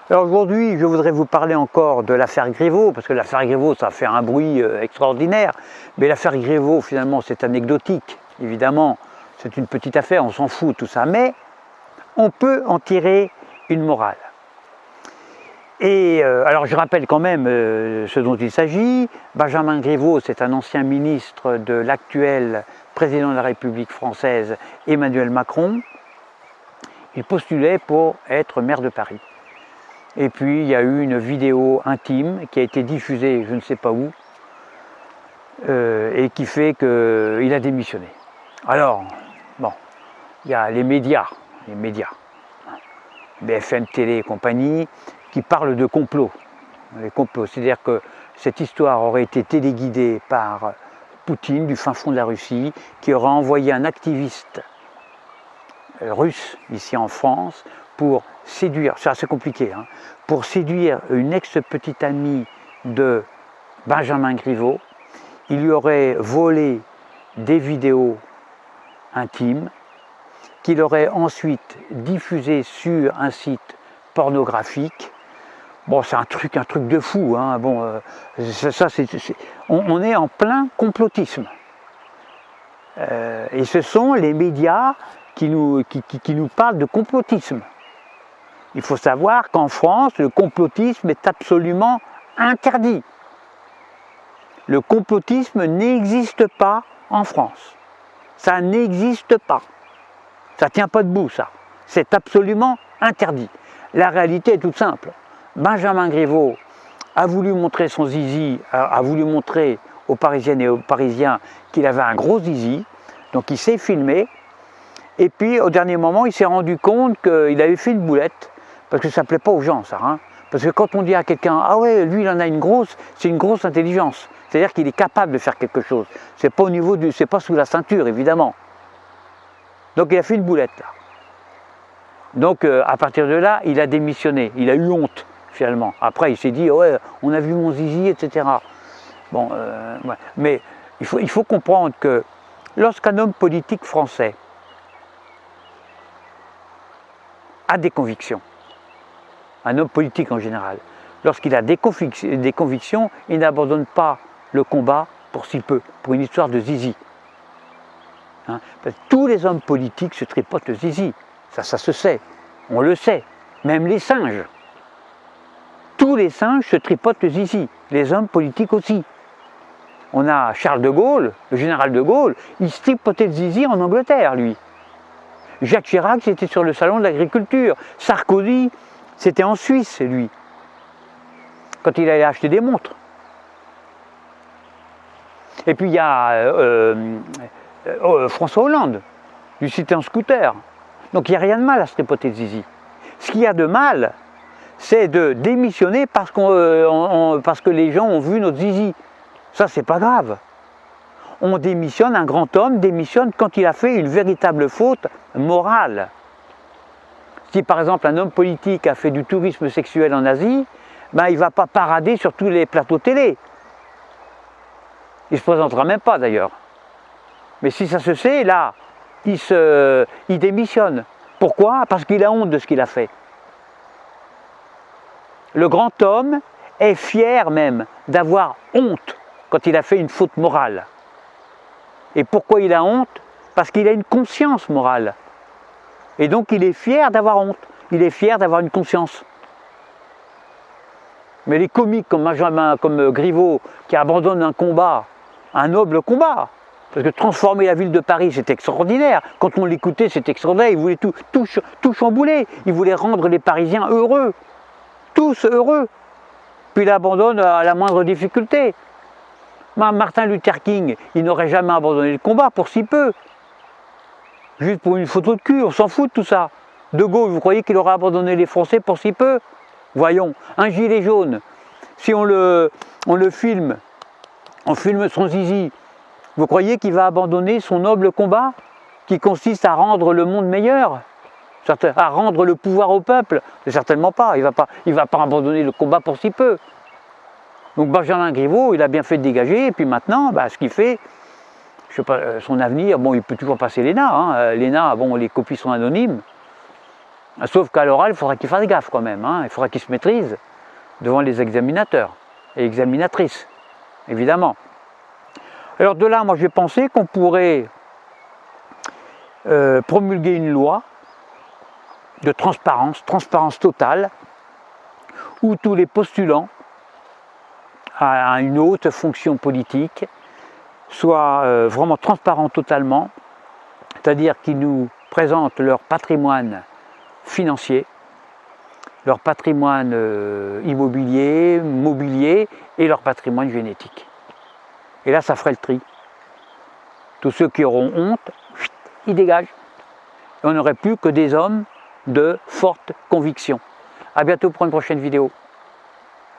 Alors aujourd'hui, je voudrais vous parler encore de l'affaire Griveaux, parce que l'affaire Griveaux, ça fait un bruit extraordinaire. Mais l'affaire Griveaux, finalement, c'est anecdotique. Évidemment, c'est une petite affaire, on s'en fout, tout ça. Mais on peut en tirer une morale. Et alors je rappelle quand même ce dont il s'agit. Benjamin Griveaux, c'est un ancien ministre de l'actuel président de la République française, Emmanuel Macron. Il postulait pour être maire de Paris. Et puis il y a eu une vidéo intime qui a été diffusée je ne sais pas où et qui fait qu'il a démissionné. Alors, bon, il y a les médias, BFM Télé et compagnie, qui parlent de complot. Les complots, c'est-à-dire que cette histoire aurait été téléguidée par Poutine du fin fond de la Russie, qui aurait envoyé un activiste russe ici en France pour séduire, c'est assez compliqué, hein, pour séduire une ex-petite amie de Benjamin Griveaux. Il lui aurait volé des vidéos intimes qu'il aurait ensuite diffusées sur un site pornographique. Bon, c'est un truc de fou, hein. Bon, on est en plein complotisme. Et ce sont les médias qui nous parlent de complotisme. Il faut savoir qu'en France, le complotisme est absolument interdit. Le complotisme n'existe pas en France. Ça n'existe pas. Ça ne tient pas debout, ça. C'est absolument interdit. La réalité est toute simple. Benjamin Griveaux a voulu montrer son zizi, a voulu montrer aux Parisiennes et aux Parisiens qu'il avait un gros zizi, donc il s'est filmé, et puis au dernier moment il s'est rendu compte qu'il avait fait une boulette, parce que ça ne plaît pas aux gens ça, hein. Parce que quand on dit à quelqu'un « Ah ouais, lui il en a une grosse », c'est une grosse intelligence, c'est-à-dire qu'il est capable de faire quelque chose, c'est pas au niveau du, c'est pas sous la ceinture évidemment. Donc il a fait une boulette là. Donc à partir de là, il a démissionné, il a eu honte finalement. Après il s'est dit « Ouais, on a vu mon zizi, etc. » Bon, ouais. Mais il faut comprendre que lorsqu'un homme politique français a des convictions, un homme politique en général, lorsqu'il a des convictions, il n'abandonne pas le combat pour si peu, pour une histoire de zizi. Hein, parce que tous les hommes politiques se tripotent le zizi, ça se sait, on le sait, même les singes. Tous les singes se tripotent le zizi, les hommes politiques aussi. On a Charles de Gaulle, le général de Gaulle, il se tripotait le zizi en Angleterre, lui. Jacques Chirac, c'était sur le salon de l'agriculture. Sarkozy, c'était en Suisse, lui, quand il allait acheter des montres. Et puis il y a François Hollande, lui c'était en scooter. Donc il n'y a rien de mal à se tripoter le zizi. Ce qu'il y a de mal, c'est de démissionner parce que les gens ont vu notre zizi. Ça, c'est pas grave. On démissionne, un grand homme démissionne quand il a fait une véritable faute morale. Si par exemple un homme politique a fait du tourisme sexuel en Asie, ben, il ne va pas parader sur tous les plateaux télé. Il ne se présentera même pas d'ailleurs. Mais si ça se sait, là, il démissionne. Pourquoi? Parce qu'il a honte de ce qu'il a fait. Le grand homme est fier même d'avoir honte quand il a fait une faute morale. Et pourquoi il a honte? Parce qu'il a une conscience morale. Et donc il est fier d'avoir honte. Il est fier d'avoir une conscience. Mais les comiques comme Griveaux, qui abandonnent un combat, un noble combat, parce que transformer la ville de Paris, c'est extraordinaire. Quand on l'écoutait, c'est extraordinaire. Il voulait tout chambouler. Il voulait rendre les Parisiens heureux. Tous heureux. Puis il abandonne à la moindre difficulté. Martin Luther King, il n'aurait jamais abandonné le combat pour si peu. Juste pour une photo de cul, on s'en fout de tout ça. De Gaulle, vous croyez qu'il aurait abandonné les Français pour si peu? Voyons, un gilet jaune, si on le filme, on filme son zizi, vous croyez qu'il va abandonner son noble combat qui consiste à rendre le monde meilleur, à rendre le pouvoir au peuple? Certainement pas, il va pas abandonner le combat pour si peu. Donc Benjamin Griveaux, il a bien fait de dégager, et puis maintenant, bah, ce qu'il fait, je sais pas, son avenir, bon, il peut toujours passer l'ENA, hein. L'ENA, bon, les copies sont anonymes, Sauf qu'à l'oral, il faudra qu'ils fassent gaffe quand même, hein. Il faudra qu'ils se maîtrisent devant les examinateurs et examinatrices, évidemment. Alors de là, moi j'ai pensé qu'on pourrait promulguer une loi de transparence totale, où tous les postulants à une haute fonction politique soient vraiment transparents totalement, c'est-à-dire qu'ils nous présentent leur patrimoine financier, leur patrimoine immobilier, mobilier et leur patrimoine génétique. Et là, ça ferait le tri. Tous ceux qui auront honte, ils dégagent. Et on n'aurait plus que des hommes de forte conviction. A bientôt pour une prochaine vidéo.